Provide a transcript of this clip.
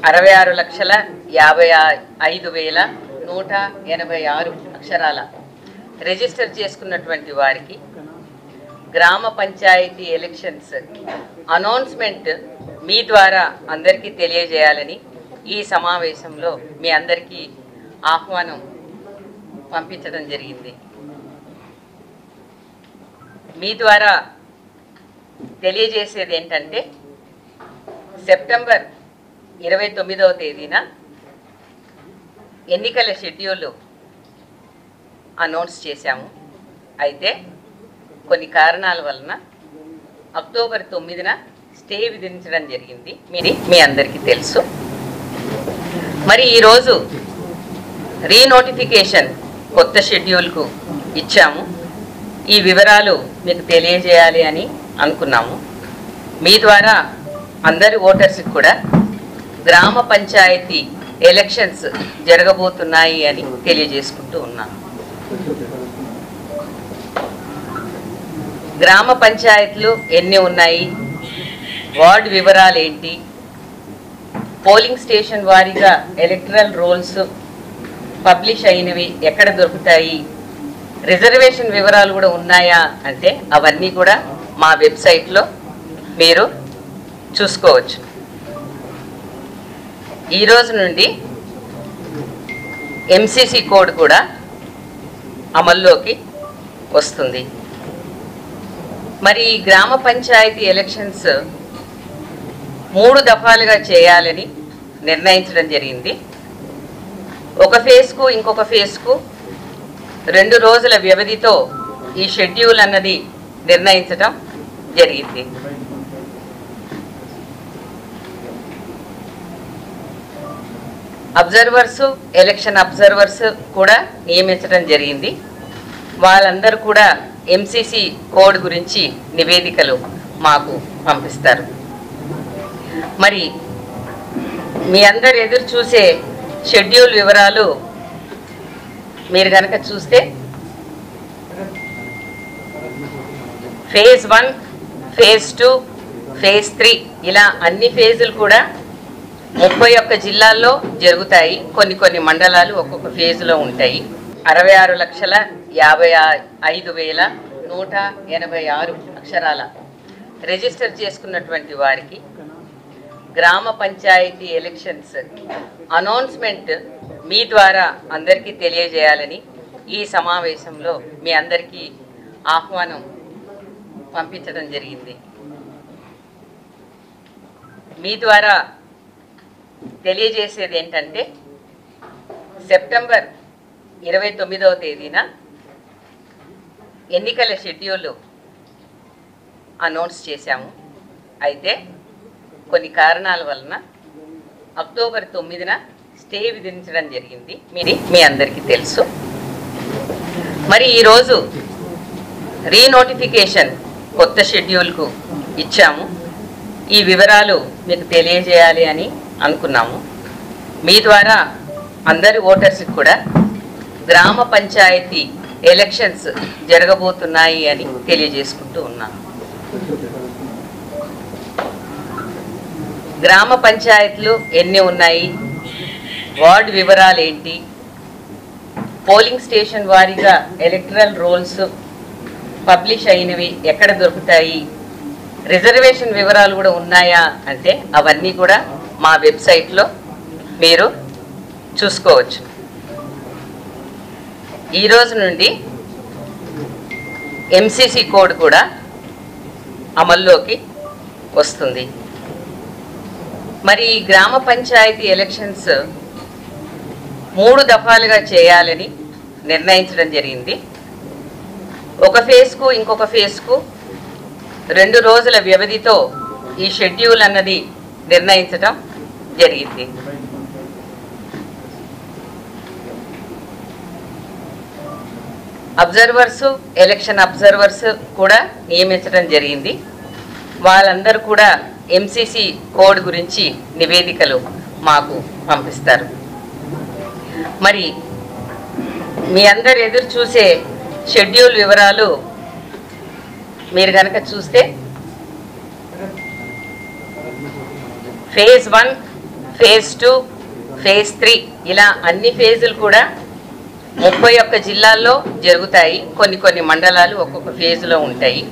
66,55,186 అక్షరాల రిజిస్టర్ చేసుకున్నటువంటి వారికి గ్రామ పంచాయతీ ఎలక్షన్స్ అనౌన్స్మెంట్ మీ ద్వారా అందరికీ తెలియజేయాలని ఈ సమావేశంలో మీ అందరికీ ఆహ్వానం పంపించడం జరిగింది. మీ ద్వారా తెలియజేసేది ఏంటంటే సెప్టెంబర్ 29వ తేదీన ఎన్నికల షెడ్యూల్ అనౌన్స్ చేశాము. అయితే కొన్ని కారణాల వలన అక్టోబర్ 9న స్టే విధించడం జరిగింది. మీ అందరికీ తెలుసు. మరి ఈరోజు రీనోటిఫికేషన్ కొత్త షెడ్యూల్కు ఇచ్చాము. ఈ వివరాలు మీకు తెలియజేయాలి అని అనుకున్నాము. మీ ద్వారా అందరి ఓటర్స్కి కూడా గ్రామ పంచాయతీ ఎలక్షన్స్ జరగబోతున్నాయి అని తెలియజేసుకుంటూ ఉన్నాను. గ్రామ పంచాయతీలు ఎన్ని ఉన్నాయి, వార్డు వివరాలు ఏంటి, పోలింగ్ స్టేషన్ వారీగా ఎలక్టరల్ రోల్స్ పబ్లిష్ అయినవి ఎక్కడ దొరుకుతాయి, రిజర్వేషన్ వివరాలు కూడా ఉన్నాయా అంటే అవన్నీ కూడా మా వెబ్సైట్లో మీరు చూసుకోవచ్చు. ఈరోజు నుండి ఎంసీసీ కోడ్ కూడా అమల్లోకి వస్తుంది. మరి ఈ గ్రామ పంచాయతీ ఎలక్షన్స్ 3 దఫాలుగా చేయాలని నిర్ణయించడం జరిగింది. ఒక ఫేజ్కు ఇంకొక ఫేజ్కు 2 రోజుల వ్యవధితో ఈ షెడ్యూల్ అన్నది నిర్ణయించడం జరిగింది. అబ్జర్వర్స్, ఎలక్షన్ అబ్జర్వర్స్ కూడా నియమించడం జరిగింది. వాళ్ళందరూ కూడా ఎంసీసీ కోడ్ గురించి నివేదికలు మాకు పంపిస్తారు. మరి మీ అందరు ఎదురు చూసే షెడ్యూల్ వివరాలు మీరు కనుక చూస్తే ఫేజ్ 1, ఫేజ్ 2, ఫేజ్ 3 ఇలా అన్ని ఫేజులు కూడా 31 జిల్లాల్లో జరుగుతాయి. కొన్ని మండలాలు ఒక్కొక్క ఫేజ్లో ఉంటాయి. 66,55,186 అక్షరాల రిజిస్టర్ చేసుకున్నటువంటి వారికి గ్రామ పంచాయతీ ఎలక్షన్స్ అనౌన్స్మెంట్ మీ ద్వారా అందరికీ తెలియజేయాలని ఈ సమావేశంలో మీ అందరికీ ఆహ్వానం పంపించడం జరిగింది. మీ ద్వారా తెలియజేసేది ఏంటంటే సెప్టెంబర్ 29వ తేదీన ఎన్నికల షెడ్యూల్ అనౌన్స్ చేశాము. అయితే కొన్ని కారణాల వలన అక్టోబర్ 9న స్టే విధించడం జరిగింది. మీ అందరికీ తెలుసు. మరి ఈరోజు రీనోటిఫికేషన్ కొత్త షెడ్యూల్కు ఇచ్చాము. ఈ వివరాలు మీకు తెలియజేయాలి అని అనుకున్నాము. మీ ద్వారా అందరి ఓటర్స్కి కూడా గ్రామ పంచాయతీ ఎలక్షన్స్ జరగబోతున్నాయి అని తెలియజేసుకుంటూ ఉన్నాను. గ్రామ పంచాయతీలు ఎన్ని ఉన్నాయి, వార్డు వివరాలు ఏంటి, పోలింగ్ స్టేషన్ వారీగా ఎలక్టరల్ రోల్స్ పబ్లిష్ అయినవి ఎక్కడ దొరుకుతాయి, రిజర్వేషన్ వివరాలు కూడా ఉన్నాయా అంటే అవన్నీ కూడా మా వెబ్సైట్లో మీరు చూసుకోవచ్చు. ఈరోజు నుండి ఎంసీసీ కోడ్ కూడా అమల్లోకి వస్తుంది. మరి ఈ గ్రామ పంచాయతీ ఎలక్షన్స్ 3 దఫాలుగా చేయాలని నిర్ణయించడం జరిగింది. ఒక ఫేజ్కు ఇంకొక ఫేజ్కు 2 రోజుల వ్యవధితో ఈ షెడ్యూల్ అన్నది నిర్ణయించడం జరిగింది. అబ్జర్వర్స్, ఎలక్షన్ అబ్జర్వర్స్ కూడా నియమించడం జరిగింది. వాళ్ళందరూ కూడా ఎంసీసీ కోడ్ గురించి నివేదికలు మాకు పంపిస్తారు. మరి మీ అందరు ఎదురు చూసే షెడ్యూల్ వివరాలు మీరు కనుక చూస్తే ఫేజ్ 1, ఫేజ్ 2, ఫేజ్ 3 ఇలా అన్ని ఫేజులు కూడా 31 జిల్లాల్లో జరుగుతాయి. కొన్ని మండలాలు ఒక్కొక్క ఫేజ్లో ఉంటాయి.